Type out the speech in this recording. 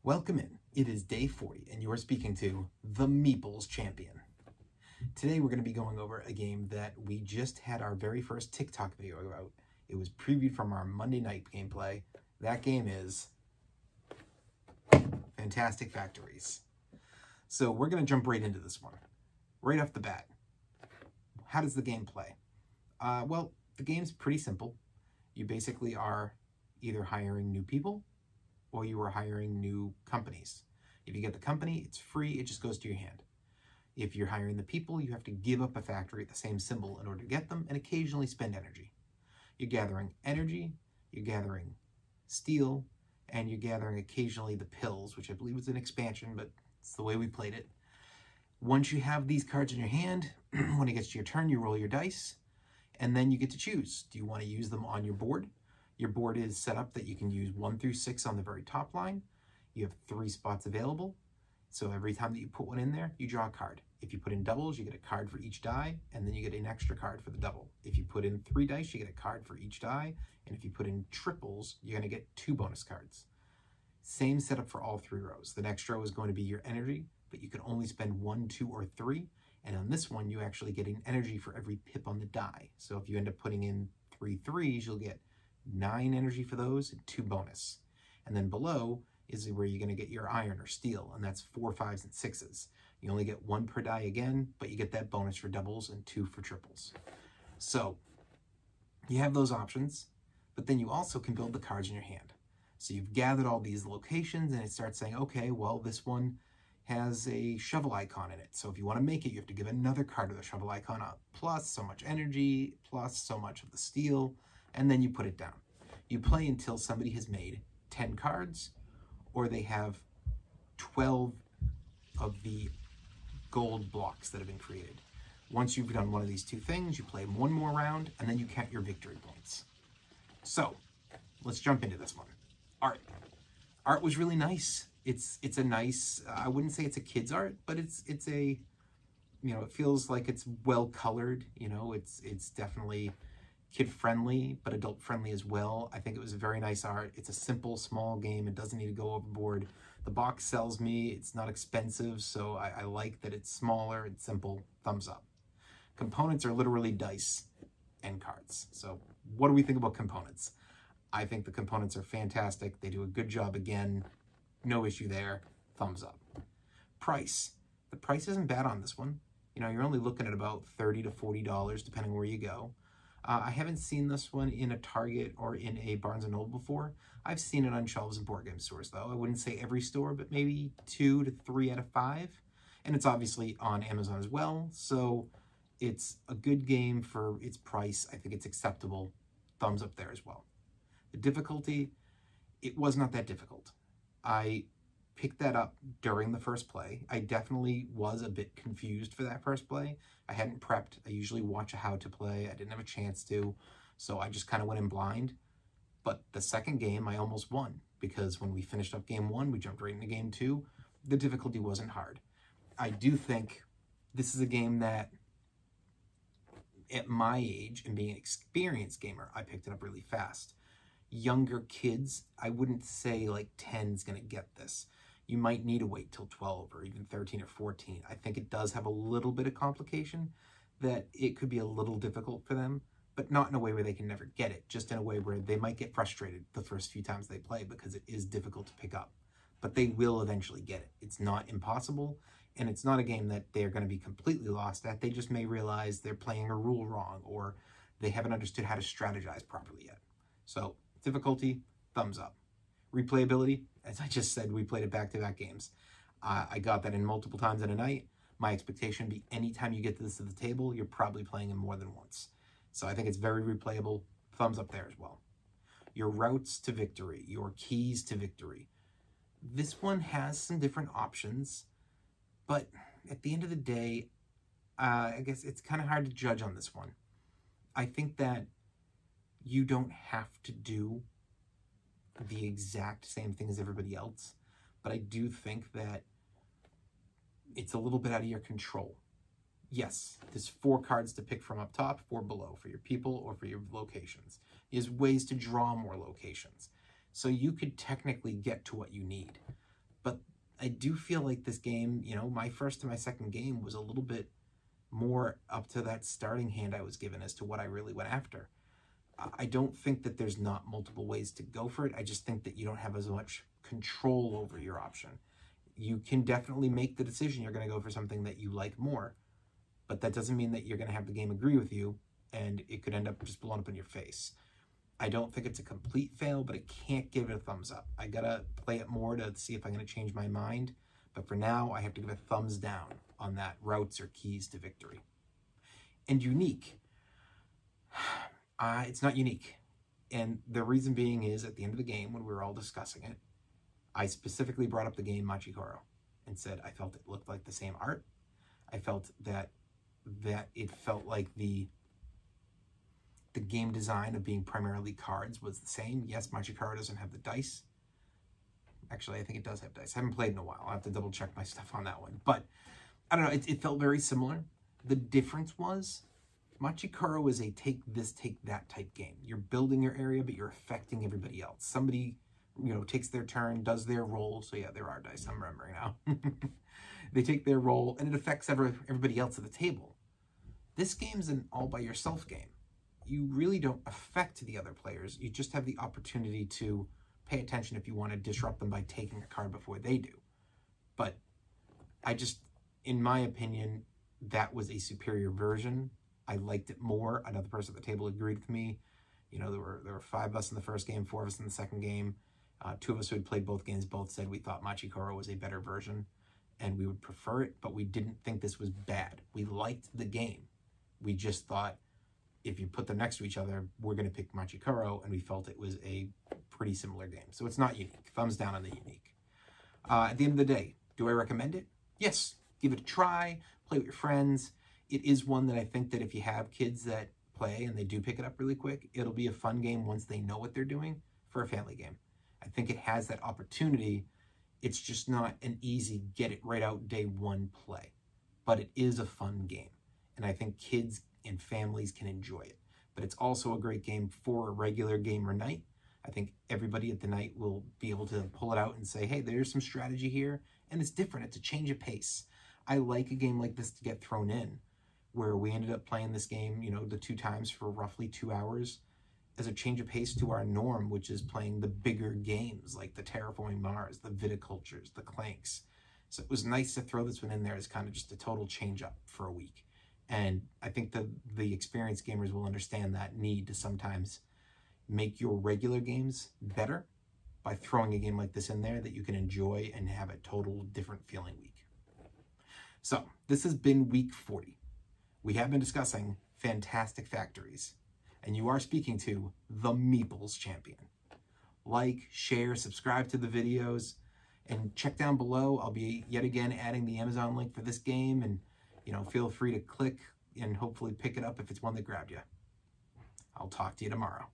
Welcome in. It is day 40 and you are speaking to the Meeples Champion. Today we're going to be going over a game that we just had our very first TikTok video about. It was previewed from our Monday night gameplay. That game is Fantastic Factories. So we're going to jump right into this one. Right off the bat. How does the game play? Well, the game's pretty simple. You basically are either hiring new people or you are hiring new companies. If you get the company, it's free, it just goes to your hand. If you're hiring the people, you have to give up a factory at the same symbol in order to get them and occasionally spend energy. You're gathering energy, you're gathering steel, and you're gathering occasionally the pills, which I believe was an expansion, but it's the way we played it. Once you have these cards in your hand, when it gets to your turn, you roll your dice, and then you get to choose. Do you want to use them on your board? Your board is set up that you can use 1 through 6 on the very top line. You have 3 spots available. So every time that you put one in there, you draw a card. If you put in doubles, you get a card for each die, and then you get an extra card for the double. If you put in 3 dice, you get a card for each die. And if you put in triples, you're going to get 2 bonus cards. Same setup for all 3 rows. The next row is going to be your energy, but you can only spend 1, 2, or 3. And on this one, you actually get an energy for every pip on the die. So if you end up putting in 3 threes, you'll get 9 energy for those and 2 bonus. And then below is where you're going to get your iron or steel, and that's 4, 5s, and 6s. You only get 1 per die again, but you get that bonus for doubles and 2 for triples. So you have those options, but then you also can build the cards in your hand. So you've gathered all these locations, and it starts saying, okay, well, this one has a shovel icon in it. So if you want to make it, you have to give another card to the shovel icon up, plus so much energy, plus so much of the steel, and then you put it down. You play until somebody has made 10 cards, or they have 12 of the gold blocks that have been created. Once you've done one of these 2 things, you play 1 more round, and then you count your victory points. So, let's jump into this one. Art. Art was really nice. It's a nice, I wouldn't say it's a kid's art, but it's a, you know, it feels like it's well colored, you know, it's definitely kid-friendly, but adult-friendly as well. I think it was a very nice art. It's a simple, small game. It doesn't need to go overboard. The box sells me. It's not expensive, so I like that it's smaller. It's simple. Thumbs up. Components are literally dice and cards. So what do we think about components? I think the components are fantastic. They do a good job again. No issue there. Thumbs up. Price. The price isn't bad on this one. You know, you're only looking at about $30 to $40, depending where you go. I haven't seen this one in a Target or in a Barnes & Noble before. I've seen it on shelves in board game stores, though. I wouldn't say every store, but maybe 2 to 3 out of 5. And it's obviously on Amazon as well, so it's a good game for its price. I think it's acceptable. Thumbs up there as well. The difficulty, it was not that difficult. I picked that up during the first play. I definitely was a bit confused for that first play. I hadn't prepped. I usually watch a how to play. I didn't have a chance to, so I just kind of went in blind. But the second game, I almost won, because when we finished up game 1, we jumped right into game 2. The difficulty wasn't hard. I do think this is a game that, at my age and being an experienced gamer, I picked it up really fast. Younger kids, I wouldn't say like 10 is going to get this. You might need to wait till 12 or even 13 or 14. I think it does have a little bit of complication, that it could be a little difficult for them, but not in a way where they can never get it, just in a way where they might get frustrated the first few times they play because it is difficult to pick up. But they will eventually get it. It's not impossible, and it's not a game that they're going to be completely lost at. They just may realize they're playing a rule wrong, or they haven't understood how to strategize properly yet. So, difficulty, thumbs up. Replayability, as I just said, we played it back-to-back games. I got that in multiple times in a night. My expectation would be anytime you get this to the table, you're probably playing it more than once. So I think it's very replayable. Thumbs up there as well. Your routes to victory, your keys to victory. This one has some different options, but at the end of the day, I guess it's kind of hard to judge on this one. I think that you don't have to do the exact same thing as everybody else, but I do think that it's a little bit out of your control. Yes, there's 4 cards to pick from up top, 4 below for your people or for your locations. There's ways to draw more locations. So you could technically get to what you need, I do feel like this game, you know, my first to my second game was a little bit more up to that starting hand I was given as to what I really went after. I don't think that there's not multiple ways to go for it. I just think that you don't have as much control over your option. You can definitely make the decision you're going to go for something that you like more, but that doesn't mean that you're going to have the game agree with you, and it could end up just blowing up in your face. I don't think it's a complete fail, but I can't give it a thumbs up. I got to play it more to see if I'm going to change my mind, but for now, I have to give a thumbs down on that routes or keys to victory. And unique. It's not unique. And the reason being is at the end of the game, when we were all discussing it, I specifically brought up the game Machikoro and said I felt it looked like the same art. I felt that it felt like the game design of being primarily cards was the same. Yes, Machikoro doesn't have the dice. Actually, I think it does have dice. I haven't played in a while. I'll have to double check my stuff on that one. But I don't know. It felt very similar. The difference was Machikoro is a take this, take that type game. You're building your area, but you're affecting everybody else. Somebody, you know, takes their turn, does their roll. So yeah, there are dice. I'm remembering now. They take their roll, and it affects everybody else at the table. This game's an all-by-yourself game. You really don't affect the other players. You just have the opportunity to pay attention if you want to disrupt them by taking a card before they do. But I just, in my opinion, that was a superior version. I liked it more. Another person at the table agreed with me. You know, there were 5 of us in the first game, 4 of us in the second game. 2 of us who had played both games both said we thought Machikoro was a better version and we would prefer it, but we didn't think this was bad. We liked the game. We just thought if you put them next to each other, we're going to pick Machikoro, and we felt it was a pretty similar game. So it's not unique. Thumbs down on the unique. At the end of the day, do I recommend it? Yes. Give it a try. Play with your friends. It is one that I think that if you have kids that play and they do pick it up really quick, it'll be a fun game once they know what they're doing for a family game. I think it has that opportunity. It's just not an easy get it right out day one play, but it is a fun game. And I think kids and families can enjoy it. But it's also a great game for a regular gamer night. I think everybody at the night will be able to pull it out and say, hey, there's some strategy here. And it's different. It's a change of pace. I like a game like this to get thrown in, where we ended up playing this game, you know, the 2 times for roughly 2 hours as a change of pace to our norm, which is playing the bigger games like the Terraforming Mars, the Viticultures, the Clanks. So it was nice to throw this one in there as kind of just a total change up for a week. And I think that the experienced gamers will understand that need to sometimes make your regular games better by throwing a game like this in there that you can enjoy and have a total different feeling week. So this has been week 40. We have been discussing Fantastic Factories, and you are speaking to the Meeples champion. Like, share, subscribe to the videos, and check down below. I'll be yet again adding the Amazon link for this game, and you know, feel free to click and hopefully pick it up if it's one that grabbed you. I'll talk to you tomorrow.